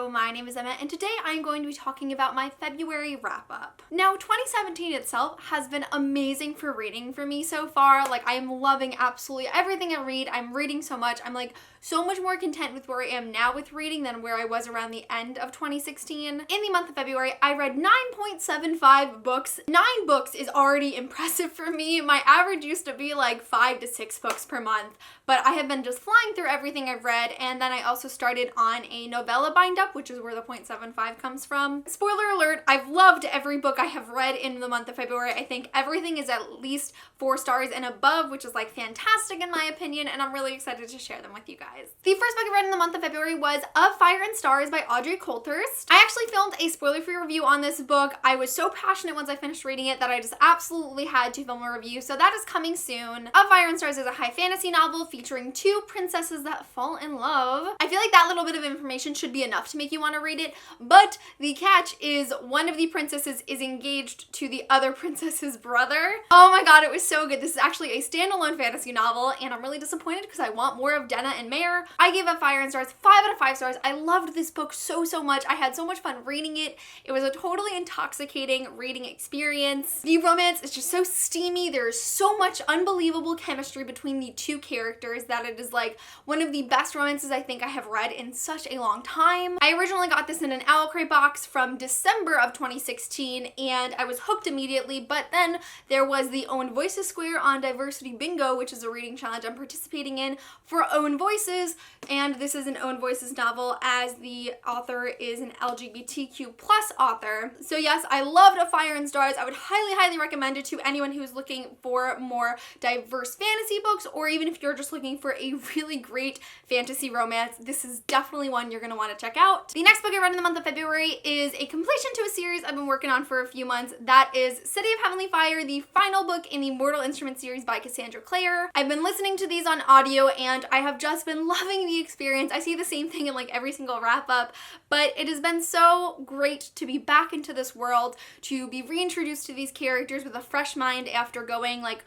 Hello, my name is Emma, and today I'm going to be talking about my February wrap-up. Now, 2017 itself has been amazing for reading for me so far. Like, I'm loving absolutely everything I read. I'm reading so much. I'm like so much more content with where I am now with reading than where I was around the end of 2016. In the month of February, I read 9.75 books. 9 books is already impressive for me. My average used to be like 5 to 6 books per month, but I have been just flying through everything I've read, and then I also started on a novella bind-up, which is where the 0.75 comes from. Spoiler alert, I've loved every book I have read in the month of February. I think everything is at least 4 stars and above, which is like fantastic in my opinion, and I'm really excited to share them with you guys. The first book I read in the month of February was Of Fire and Stars by Audrey Coulthurst. I actually filmed a spoiler-free review on this book. I was so passionate once I finished reading it that I just absolutely had to film a review, so that is coming soon. Of Fire and Stars is a high fantasy novel featuring 2 princesses that fall in love. I feel like that little bit of information should be enough to make you want to read it, but the catch is one of the princesses is engaged to the other princess's brother. Oh my god, it was so good. This is actually a standalone fantasy novel, and I'm really disappointed because I want more of Denna and Mare. I gave Of Fire and Stars 5 out of 5 stars. I loved this book so much. I had so much fun reading it. It was a totally intoxicating reading experience. The romance is just so steamy. There's so much unbelievable chemistry between the 2 characters that it is like one of the best romances I think I have read in such a long time. I originally got this in an Owl Crate box from December of 2016, and I was hooked immediately, but then there was the Own Voices Square on Diversity Bingo, which is a reading challenge I'm participating in for Own Voices, and this is an Own Voices novel as the author is an LGBTQ+ author. So yes, I loved Of Fire and Stars. I would highly recommend it to anyone who's looking for more diverse fantasy books, or even if you're just looking for a really great fantasy romance, this is definitely one you're going to want to check out. The next book I read in the month of February is a completion to a series I've been working on for a few months. That is City of Heavenly Fire, the final book in the Mortal Instruments series by Cassandra Clare. I've been listening to these on audio, and I have just been loving the experience. I see the same thing in like every single wrap-up, but it has been so great to be back into this world, to be reintroduced to these characters with a fresh mind after going like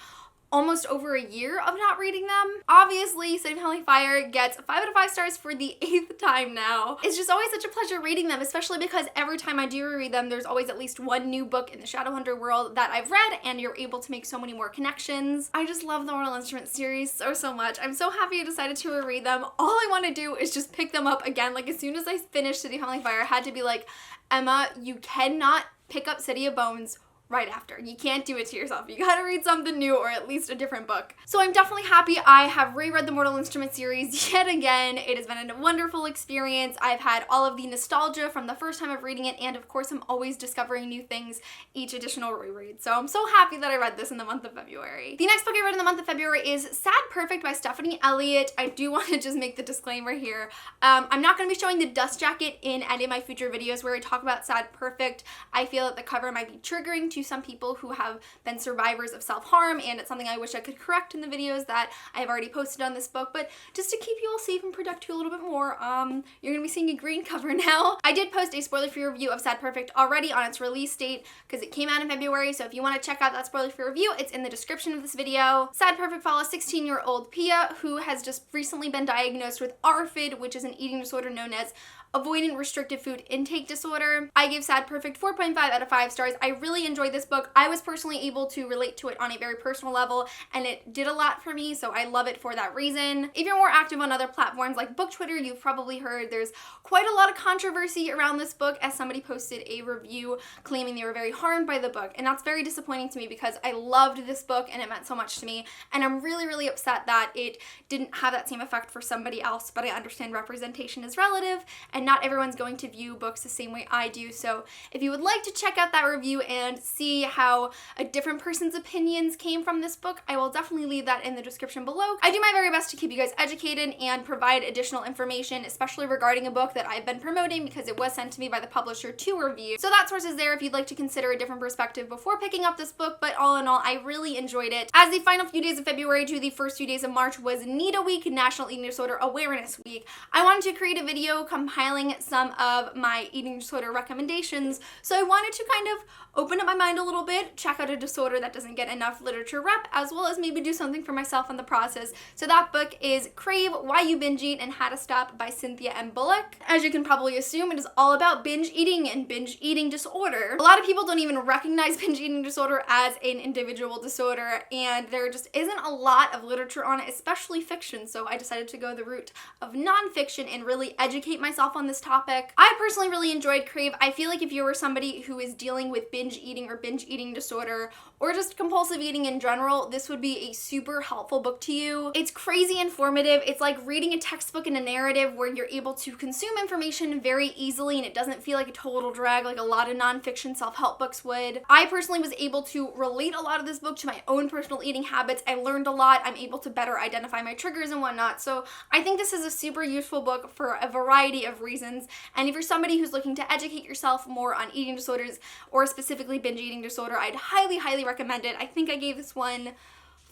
almost over a year of not reading them. Obviously, City of Heavenly Fire gets 5 out of 5 stars for the 8th time now. It's just always such a pleasure reading them, especially because every time I do reread them, there's always at least one new book in the Shadowhunter world that I've read, and you're able to make so many more connections. I just love the Mortal Instruments series so much. I'm so happy I decided to reread them. All I want to do is just pick them up again. Like, as soon as I finished City of Heavenly Fire, I had to be like, Emma, you cannot pick up City of Bones right after. You can't do it to yourself. You gotta read something new, or at least a different book. So I'm definitely happy I have reread the Mortal Instruments series yet again. It has been a wonderful experience. I've had all of the nostalgia from the first time of reading it, and of course I'm always discovering new things each additional reread. So I'm so happy that I read this in the month of February. The next book I read in the month of February is Sad Perfect by Stephanie Elliott. I do want to just make the disclaimer here. I'm not going to be showing the dust jacket in any of my future videos where I talk about Sad Perfect. I feel that the cover might be triggering to some people who have been survivors of self-harm, and it's something I wish I could correct in the videos that I have already posted on this book, but just to keep you all safe and protect you a little bit more, you're gonna be seeing a green cover now. I did post a spoiler-free review of Sad Perfect already on its release date because it came out in February, so if you want to check out that spoiler-free review, it's in the description of this video. Sad Perfect follows 16-year-old Pia, who has just recently been diagnosed with ARFID, which is an eating disorder known as Avoidant Restrictive Food Intake Disorder. I gave Sad Perfect 4.5 out of 5 stars. I really enjoyed this book. I was personally able to relate to it on a very personal level, and it did a lot for me, so I love it for that reason. If you're more active on other platforms like book Twitter, you've probably heard there's quite a lot of controversy around this book, as somebody posted a review claiming they were very harmed by the book, and that's very disappointing to me because I loved this book and it meant so much to me, and I'm really upset that it didn't have that same effect for somebody else, but I understand representation is relative, and not everyone's going to view books the same way I do. So if you would like to check out that review and see how a different person's opinions came from this book, I will definitely leave that in the description below. I do my very best to keep you guys educated and provide additional information, especially regarding a book that I've been promoting because it was sent to me by the publisher to review. So that source is there if you'd like to consider a different perspective before picking up this book, but all in all, I really enjoyed it. As the final few days of February to the first few days of March was NEDA Week, National Eating Disorder Awareness Week, I wanted to create a video compiling some of my eating disorder recommendations, so I wanted to kind of open up my mind a little bit, check out a disorder that doesn't get enough literature rep, as well as maybe do something for myself in the process. So that book is Crave, Why You Binge Eat and How to Stop by Cynthia M. Bullock. As you can probably assume, it is all about binge eating and binge eating disorder. A lot of people don't even recognize binge eating disorder as an individual disorder, and there just isn't a lot of literature on it, especially fiction, so I decided to go the route of nonfiction and really educate myself on this topic. I personally really enjoyed Crave. I feel like if you were somebody who is dealing with binge eating or binge eating disorder, or just compulsive eating in general, this would be a super helpful book to you. It's crazy informative. It's like reading a textbook and a narrative where you're able to consume information very easily and it doesn't feel like a total drag like a lot of nonfiction self-help books would. I personally was able to relate a lot of this book to my own personal eating habits. I learned a lot. I'm able to better identify my triggers and whatnot. So I think this is a super useful book for a variety of reasons. And if you're somebody who's looking to educate yourself more on eating disorders or specifically binge eating disorder, I'd highly recommend it. I think I gave this one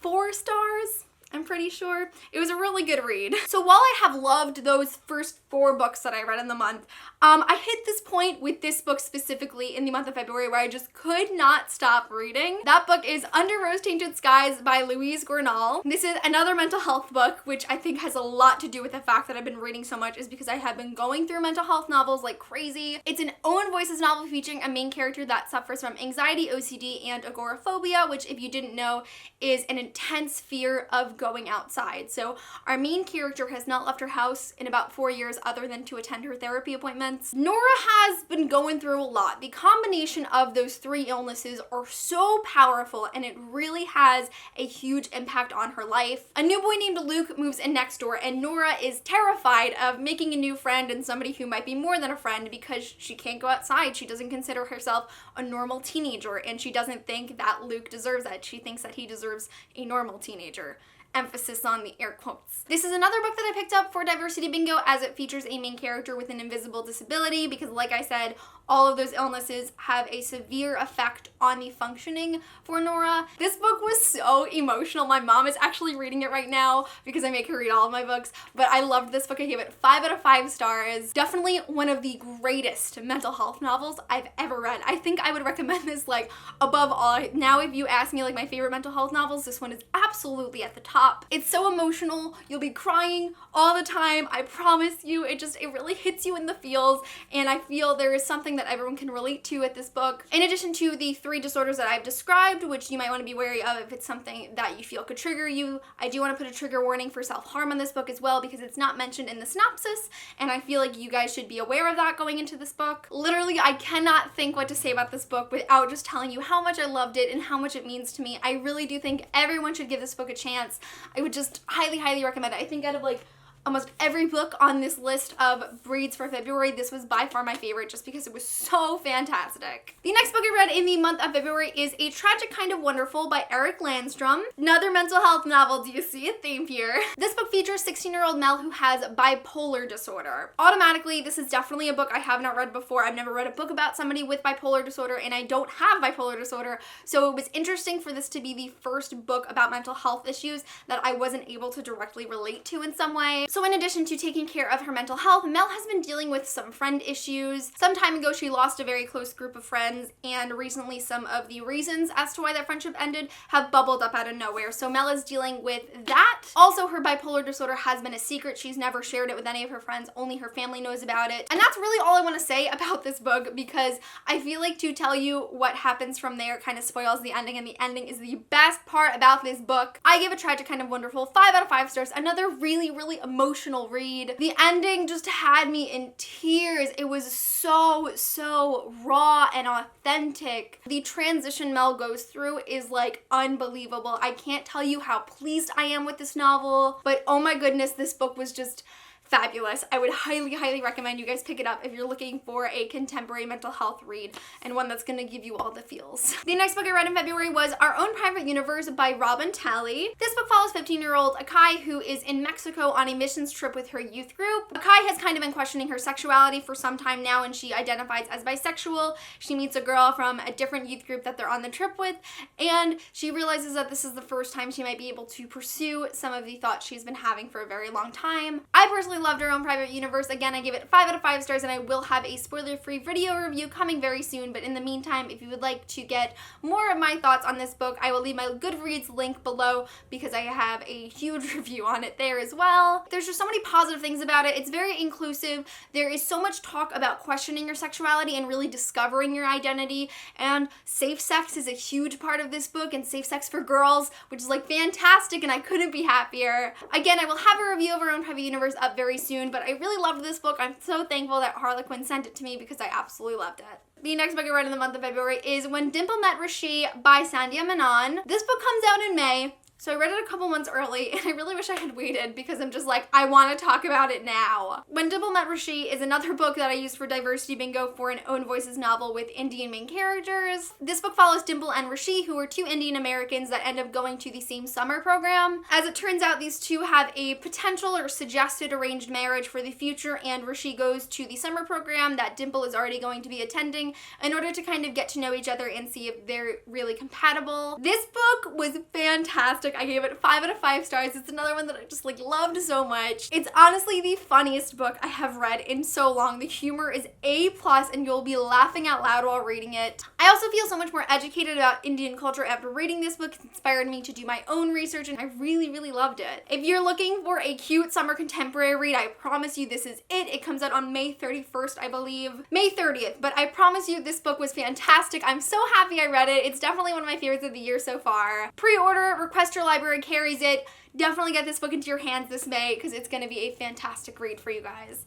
4 stars. I'm pretty sure. It was a really good read. So while I have loved those first 4 books that I read in the month, I hit this point with this book specifically in the month of February where I just could not stop reading. That book is Under Rose-Tainted Skies by Louise Gournal. This is another mental health book, which I think has a lot to do with the fact that I've been reading so much is because I have been going through mental health novels like crazy. It's an Owen Voices novel featuring a main character that suffers from anxiety, OCD, and agoraphobia, which if you didn't know is an intense fear of going outside. So our main character has not left her house in about 4 years other than to attend her therapy appointments. Nora has been going through a lot. The combination of those 3 illnesses are so powerful and it really has a huge impact on her life. A new boy named Luke moves in next door and Nora is terrified of making a new friend and somebody who might be more than a friend because she can't go outside. She doesn't consider herself a normal teenager and she doesn't think that Luke deserves that. She thinks that he deserves a normal teenager. Emphasis on the air quotes. This is another book that I picked up for Diversity Bingo as it features a main character with an invisible disability because like I said, all of those illnesses have a severe effect on the functioning for Nora. This book was so emotional. My mom is actually reading it right now because I make her read all of my books, but I loved this book. I gave it 5 out of 5 stars. Definitely one of the greatest mental health novels I've ever read. I think I would recommend this like above all. Now if you ask me like my favorite mental health novels, this one is absolutely at the top. It's so emotional. You'll be crying all the time. I promise you. It really hits you in the feels and I feel there is something that everyone can relate to at this book. In addition to the 3 disorders that I've described, which you might want to be wary of if it's something that you feel could trigger you, I do want to put a trigger warning for self-harm on this book as well because it's not mentioned in the synopsis and I feel like you guys should be aware of that going into this book. Literally, I cannot think what to say about this book without just telling you how much I loved it and how much it means to me. I really do think everyone should give this book a chance. I would just highly recommend it. I think out of like almost every book on this list of reads for February, this was by far my favorite just because it was so fantastic. The next book I read in the month of February is A Tragic Kind of Wonderful by Eric Landstrom. Another mental health novel. Do you see a theme here? This book features 16-year-old Mel who has bipolar disorder. Automatically, this is definitely a book I have not read before. I've never read a book about somebody with bipolar disorder and I don't have bipolar disorder, so it was interesting for this to be the first book about mental health issues that I wasn't able to directly relate to in some way. So in addition to taking care of her mental health, Mel has been dealing with some friend issues. Some time ago, she lost a very close group of friends, and recently some of the reasons as to why that friendship ended have bubbled up out of nowhere. So Mel is dealing with that. Also, her bipolar disorder has been a secret. She's never shared it with any of her friends. Only her family knows about it. And that's really all I want to say about this book because I feel like to tell you what happens from there kind of spoils the ending, and the ending is the best part about this book. I give A Tragic Kind of Wonderful 5 out of 5 stars. Another really emotional read. The ending just had me in tears. It was so raw and authentic. The transition Mel goes through is like unbelievable. I can't tell you how pleased I am with this novel, but oh my goodness, this book was just fabulous. I would highly recommend you guys pick it up if you're looking for a contemporary mental health read and one that's gonna give you all the feels. The next book I read in February was Our Own Private Universe by Robin Talley. This book follows 15-year-old Akai who is in Mexico on a missions trip with her youth group. Akai has kind of been questioning her sexuality for some time now and she identifies as bisexual. She meets a girl from a different youth group that they're on the trip with and she realizes that this is the first time she might be able to pursue some of the thoughts she's been having for a very long time. I personally really loved Our Own Private Universe. Again, I gave it 5 out of 5 stars, and I will have a spoiler-free video review coming very soon. But in the meantime, if you would like to get more of my thoughts on this book, I will leave my Goodreads link below because I have a huge review on it there as well. There's just so many positive things about it. It's very inclusive. There is so much talk about questioning your sexuality and really discovering your identity, and safe sex is a huge part of this book, and safe sex for girls, which is like fantastic, and I couldn't be happier. Again, I will have a review of Our Own Private Universe up very soon, but I really loved this book. I'm so thankful that Harlequin sent it to me because I absolutely loved it. The next book I read in the month of February is When Dimple Met Rishi by Sandhya Menon. This book comes out in May, so I read it a couple months early, and I really wish I had waited because I'm just like, I want to talk about it now. When Dimple Met Rishi is another book that I used for Diversity Bingo for an Own Voices novel with Indian main characters. This book follows Dimple and Rishi, who are two Indian Americans that end up going to the same summer program. As it turns out, these two have a potential or suggested arranged marriage for the future, and Rishi goes to the summer program that Dimple is already going to be attending in order to kind of get to know each other and see if they're really compatible. This book was fantastic. I gave it 5 out of 5 stars. It's another one that I just like loved so much. It's honestly the funniest book I have read in so long. The humor is A+, and you'll be laughing out loud while reading it. I also feel so much more educated about Indian culture after reading this book. It inspired me to do my own research, and I really, really loved it. If you're looking for a cute summer contemporary read, I promise you this is it. It comes out on May 31st, I believe. May 30th, but I promise you this book was fantastic. I'm so happy I read it. It's definitely one of my favorites of the year so far. Pre-order it, request your library carries it. Definitely get this book into your hands this May because it's going to be a fantastic read for you guys.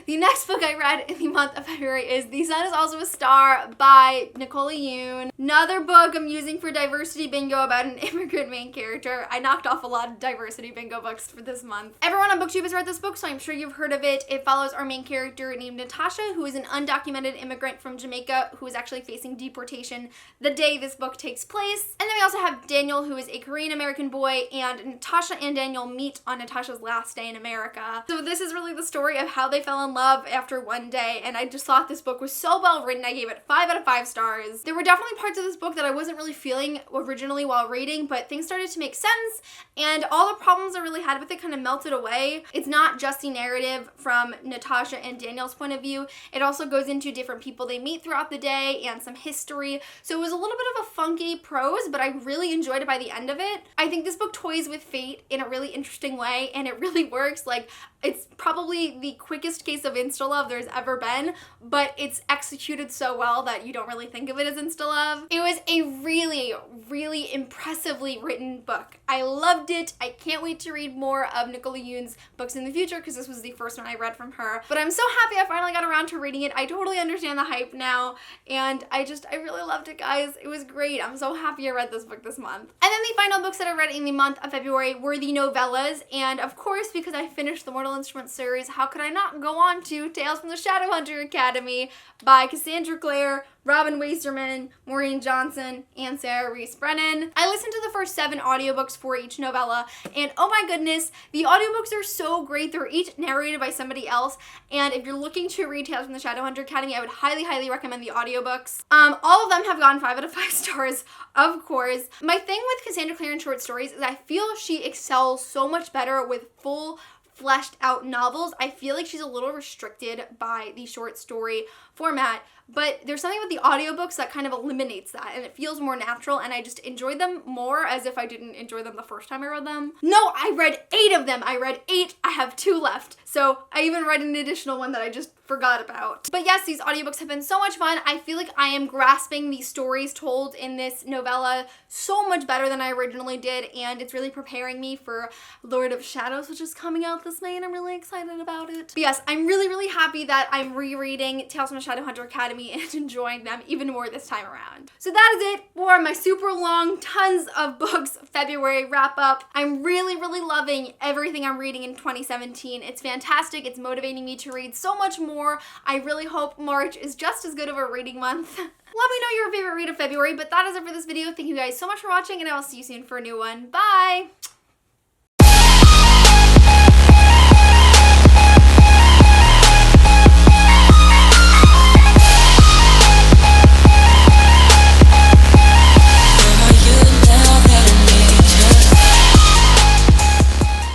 The next book I read in the month of February is The Sun Is Also a Star by Nicole Yoon. Another book I'm using for Diversity Bingo about an immigrant main character. I knocked off a lot of Diversity Bingo books for this month. Everyone on BookTube has read this book, so I'm sure you've heard of it. It follows our main character named Natasha, who is an undocumented immigrant from Jamaica who is actually facing deportation the day this book takes place. And then we also have Daniel, who is a Korean American boy, and Natasha and Daniel meet on Natasha's last day in America. So this is really the story of how they fell in love after one day, and I just thought this book was so well written. I gave it 5 out of 5 stars. There were definitely parts of this book that I wasn't really feeling originally while reading, but things started to make sense, and all the problems I really had with it kind of melted away. It's not just the narrative from Natasha and Daniel's point of view. It also goes into different people they meet throughout the day and some history. So it was a little bit of a funky prose, but I really enjoyed it by the end of it. I think this book toys with fate in a really interesting way, and it really works. Like, it's probably the quickest case of insta-love there's ever been, but it's executed so well that you don't really think of it as insta-love. It was a really, really impressively written book. I loved it. I can't wait to read more of Nicole Yoon's books in the future because this was the first one I read from her. But I'm so happy I finally got around to reading it. I totally understand the hype now, and I really loved it, guys. It was great. I'm so happy I read this book this month. And then the final books that I read in the month of February were the novellas, and of course, because I finished the Mortal Instruments series, how could I not go on to Tales from the Shadowhunter Academy by Cassandra Clare, Robin Wasterman, Maureen Johnson, and Sarah Reese Brennan. I listened to the first 7 audiobooks for each novella, and oh my goodness, the audiobooks are so great. They're each narrated by somebody else, and if you're looking to read Tales from the Shadowhunter Academy, I would highly, highly recommend the audiobooks. All of them have gotten 5 out of 5 stars, of course. My thing with Cassandra Clare in short stories is I feel she excels so much better with full, fleshed out novels. I feel like she's a little restricted by the short story format, but there's something with the audiobooks that kind of eliminates that, and it feels more natural, and I just enjoyed them more as if I didn't enjoy them the first time I read them. No, I read 8 of them. I read 8. I have 2 left. So I even read an additional one that I just forgot about. But yes, these audiobooks have been so much fun. I feel like I am grasping the stories told in this novella so much better than I originally did, and it's really preparing me for Lord of Shadows, which is coming out this May, and I'm really excited about it. But yes, I'm really, really happy that I'm rereading Tales from the Shadowhunter Academy and enjoying them even more this time around. So that is it for my super long, tons of books February wrap up. I'm really, really loving everything I'm reading in 2017. It's fantastic. It's motivating me to read so much more. I really hope March is just as good of a reading month. Let me know your favorite read of February, but that is it for this video. Thank you guys so much for watching, and I will see you soon for a new one. Bye!